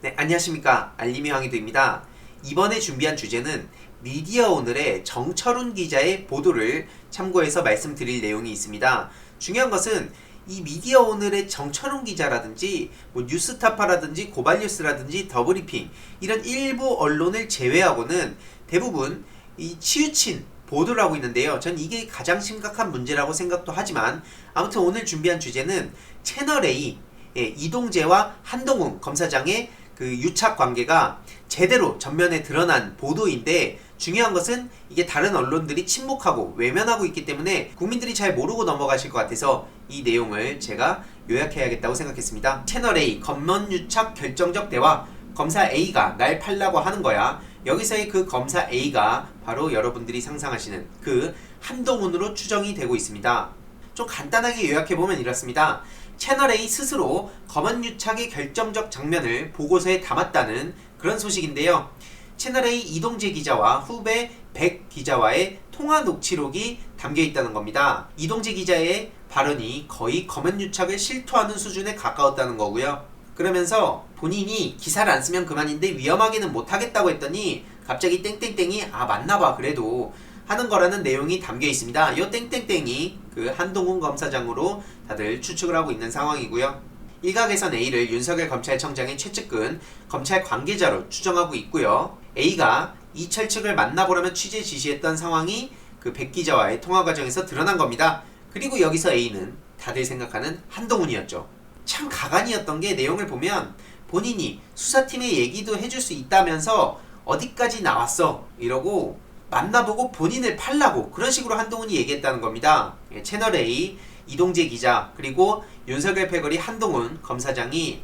네, 안녕하십니까. 알림이 황희도입니다. 이번에 준비한 주제는 미디어 오늘의 정철훈 기자의 보도를 참고해서 말씀드릴 내용이 있습니다. 중요한 것은 이 미디어 오늘의 정철훈 기자라든지 뉴스타파라든지 고발뉴스라든지 더브리핑 이런 일부 언론을 제외하고는 대부분 이 치우친 보도를 하고 있는데요. 전 이게 가장 심각한 문제라고 생각도 하지만 아무튼 오늘 준비한 주제는 채널A 이동재와 한동훈 검사장의 그 유착 관계가 제대로 전면에 드러난 보도인데, 중요한 것은 이게 다른 언론들이 침묵하고 외면하고 있기 때문에 국민들이 잘 모르고 넘어가실 것 같아서 이 내용을 제가 요약해야겠다고 생각했습니다. 채널A 검문 유착 결정적 대화, 검사 A가 날 팔라고 하는 거야. 여기서의 그 검사 A가 바로 여러분들이 상상하시는 그 한동훈으로 추정이 되고 있습니다. 좀 간단하게 요약해보면 이렇습니다. 채널A 스스로 검언 유착의 결정적 장면을 보고서에 담았다는 그런 소식인데요. 채널A 이동재 기자와 후배 백 기자와의 통화 녹취록이 담겨있다는 겁니다. 이동재 기자의 발언이 거의 검언 유착을 실토하는 수준에 가까웠다는 거고요. 그러면서 본인이 기사를 안 쓰면 그만인데 위험하게는 못하겠다고 했더니 갑자기 땡땡땡이 맞나봐 그래도 하는 거라는 내용이 담겨 있습니다. 이 땡땡땡이 그 한동훈 검사장으로 다들 추측을 하고 있는 상황이고요. 일각에선 A를 윤석열 검찰청장의 최측근 검찰 관계자로 추정하고 있고요. A가 이철 측을 만나보라며 취재 지시했던 상황이 그 백 기자와의 통화 과정에서 드러난 겁니다. 그리고 여기서 A는 다들 생각하는 한동훈이었죠. 참 가관이었던 게, 내용을 보면 본인이 수사팀의 얘기도 해줄 수 있다면서 어디까지 나왔어 이러고 만나보고 본인을 팔라고 그런 식으로 한동훈이 얘기했다는 겁니다. 채널A 이동재 기자 그리고 윤석열 패거리 한동훈 검사장이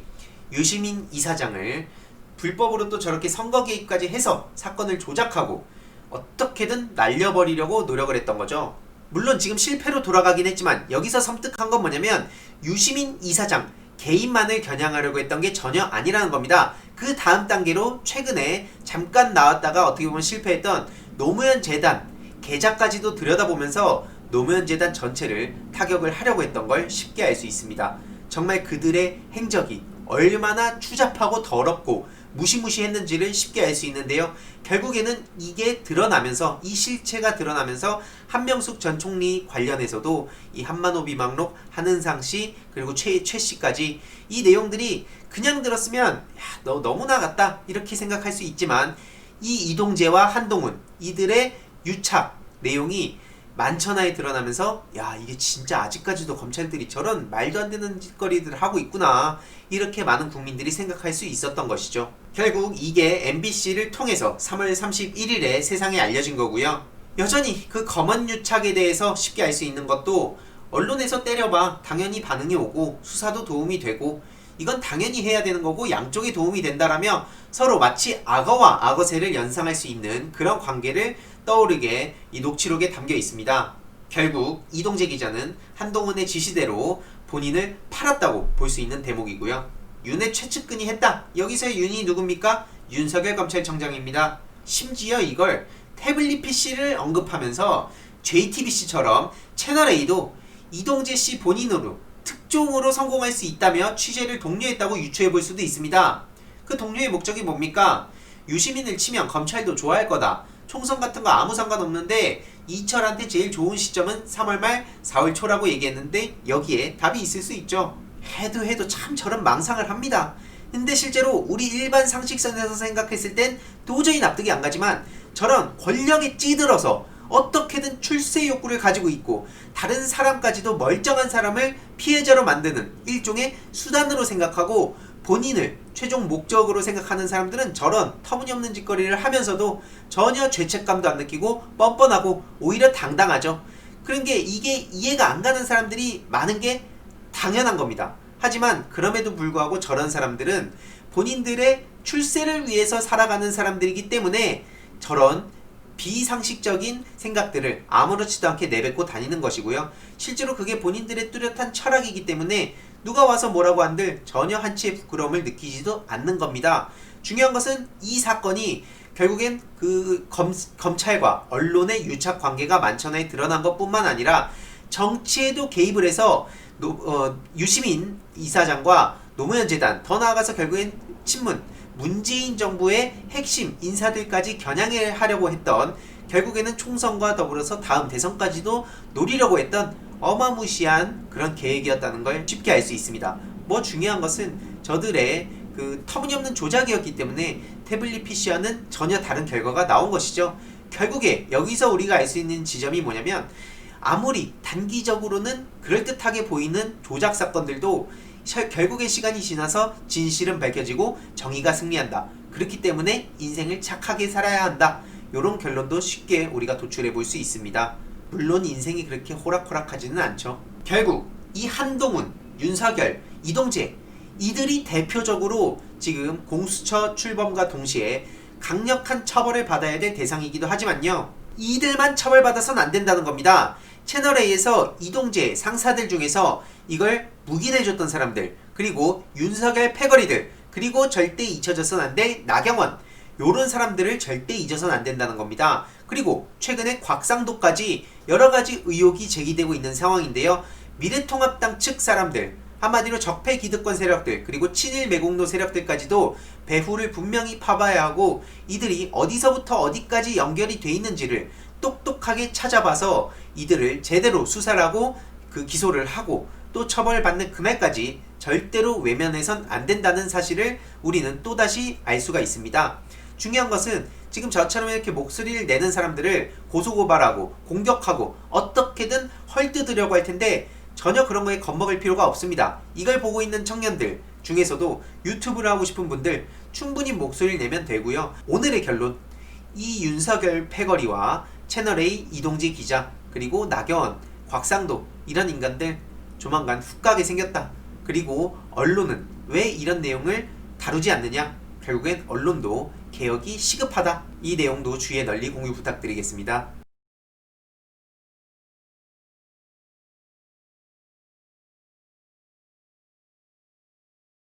유시민 이사장을 불법으로 또 저렇게 선거 개입까지 해서 사건을 조작하고 어떻게든 날려버리려고 노력을 했던 거죠. 물론 지금 실패로 돌아가긴 했지만 여기서 섬뜩한 건 뭐냐면 유시민 이사장 개인만을 겨냥하려고 했던 게 전혀 아니라는 겁니다. 그 다음 단계로 최근에 잠깐 나왔다가 어떻게 보면 실패했던 노무현 재단 계좌까지도 들여다보면서 노무현 재단 전체를 타격을 하려고 했던 걸 쉽게 알 수 있습니다. 정말 그들의 행적이 얼마나 추잡하고 더럽고 무시무시했는지를 쉽게 알 수 있는데요. 결국에는 이게 드러나면서, 이 실체가 드러나면서 한명숙 전 총리 관련해서도 이 한만호 비망록, 한은상씨 그리고 최씨까지 이 내용들이 그냥 들었으면 너 너무 나갔다 이렇게 생각할 수 있지만 이 이동재와 한동훈 이들의 유착 내용이 만천하에 드러나면서 이게 진짜 아직까지도 검찰들이 저런 말도 안 되는 짓거리들을 하고 있구나 이렇게 많은 국민들이 생각할 수 있었던 것이죠. 결국 이게 MBC를 통해서 3월 31일에 세상에 알려진 거고요. 여전히 그 검언 유착에 대해서 쉽게 알 수 있는 것도 언론에서 때려봐 당연히 반응이 오고 수사도 도움이 되고 이건 당연히 해야 되는 거고 양쪽이 도움이 된다라며 서로 마치 악어와 악어새를 연상할 수 있는 그런 관계를 떠오르게 이 녹취록에 담겨 있습니다. 결국 이동재 기자는 한동훈의 지시대로 본인을 팔았다고 볼 수 있는 대목이고요. 윤의 최측근이 했다. 여기서의 윤이 누굽니까? 윤석열 검찰청장입니다. 심지어 이걸 태블릿 PC를 언급하면서 JTBC처럼 채널A도 이동재 씨 본인으로 특종으로 성공할 수 있다며 취재를 독려했다고 유추해 볼 수도 있습니다. 그 독려의 목적이 뭡니까? 유시민을 치면 검찰도 좋아할 거다. 총선 같은 거 아무 상관없는데 이철한테 제일 좋은 시점은 3월 말 4월 초라고 얘기했는데 여기에 답이 있을 수 있죠. 해도 참 저런 망상을 합니다. 근데 실제로 우리 일반 상식선에서 생각했을 땐 도저히 납득이 안 가지만 저런 권력에 찌들어서 어떻게든 출세 욕구를 가지고 있고 다른 사람까지도 멀쩡한 사람을 피해자로 만드는 일종의 수단으로 생각하고 본인을 최종 목적으로 생각하는 사람들은 저런 터무니없는 짓거리를 하면서도 전혀 죄책감도 안 느끼고 뻔뻔하고 오히려 당당하죠. 그런 게 이게 이해가 안 가는 사람들이 많은 게 당연한 겁니다. 하지만 그럼에도 불구하고 저런 사람들은 본인들의 출세를 위해서 살아가는 사람들이기 때문에 저런 비상식적인 생각들을 아무렇지도 않게 내뱉고 다니는 것이고요. 실제로 그게 본인들의 뚜렷한 철학이기 때문에 누가 와서 뭐라고 한들 전혀 한치의 부끄러움을 느끼지도 않는 겁니다. 중요한 것은 이 사건이 결국엔 그 검찰과 언론의 유착 관계가 만천하에 드러난 것뿐만 아니라 정치에도 개입을 해서 유시민 이사장과 노무현 재단, 더 나아가서 결국엔 친문 문재인 정부의 핵심 인사들까지 겨냥하려고 했던, 결국에는 총선과 더불어서 다음 대선까지도 노리려고 했던 어마무시한 그런 계획이었다는 걸 쉽게 알 수 있습니다. 뭐 중요한 것은 저들의 그 터무니없는 조작이었기 때문에 태블릿 PC와는 전혀 다른 결과가 나온 것이죠. 결국에 여기서 우리가 알 수 있는 지점이 뭐냐면, 아무리 단기적으로는 그럴듯하게 보이는 조작 사건들도 결국에 시간이 지나서 진실은 밝혀지고 정의가 승리한다. 그렇기 때문에 인생을 착하게 살아야 한다. 이런 결론도 쉽게 우리가 도출해 볼 수 있습니다. 물론 인생이 그렇게 호락호락하지는 않죠. 결국 이 한동훈, 윤석열, 이동재, 이들이 대표적으로 지금 공수처 출범과 동시에 강력한 처벌을 받아야 될 대상이기도 하지만요, 이들만 처벌받아서는 안 된다는 겁니다. 채널A에서 이동재 상사들 중에서 이걸 묵인해줬던 사람들, 그리고 윤석열 패거리들, 그리고 절대 잊혀져서는 안 될 나경원, 요런 사람들을 절대 잊어서는 안 된다는 겁니다. 그리고 최근에 곽상도까지 여러가지 의혹이 제기되고 있는 상황인데요, 미래통합당 측 사람들, 한마디로 적폐 기득권 세력들, 그리고 친일 매국노 세력들까지도 배후를 분명히 파봐야 하고, 이들이 어디서부터 어디까지 연결이 돼 있는지를 똑똑하게 찾아봐서 이들을 제대로 수사를 하고 그 기소를 하고 또 처벌받는 그날까지 절대로 외면해선 안 된다는 사실을 우리는 또다시 알 수가 있습니다. 중요한 것은 지금 저처럼 이렇게 목소리를 내는 사람들을 고소고발하고 공격하고 어떻게든 헐뜯으려고 할 텐데, 전혀 그런 거에 겁먹을 필요가 없습니다. 이걸 보고 있는 청년들 중에서도 유튜브를 하고 싶은 분들 충분히 목소리를 내면 되고요. 오늘의 결론, 이 윤석열 패거리와 채널A 이동재 기자, 그리고 나경원, 곽상도, 이런 인간들 조만간 훅 가게 생겼다. 그리고 언론은 왜 이런 내용을 다루지 않느냐? 결국엔 언론도 개혁이 시급하다. 이 내용도 주위에 널리 공유 부탁드리겠습니다.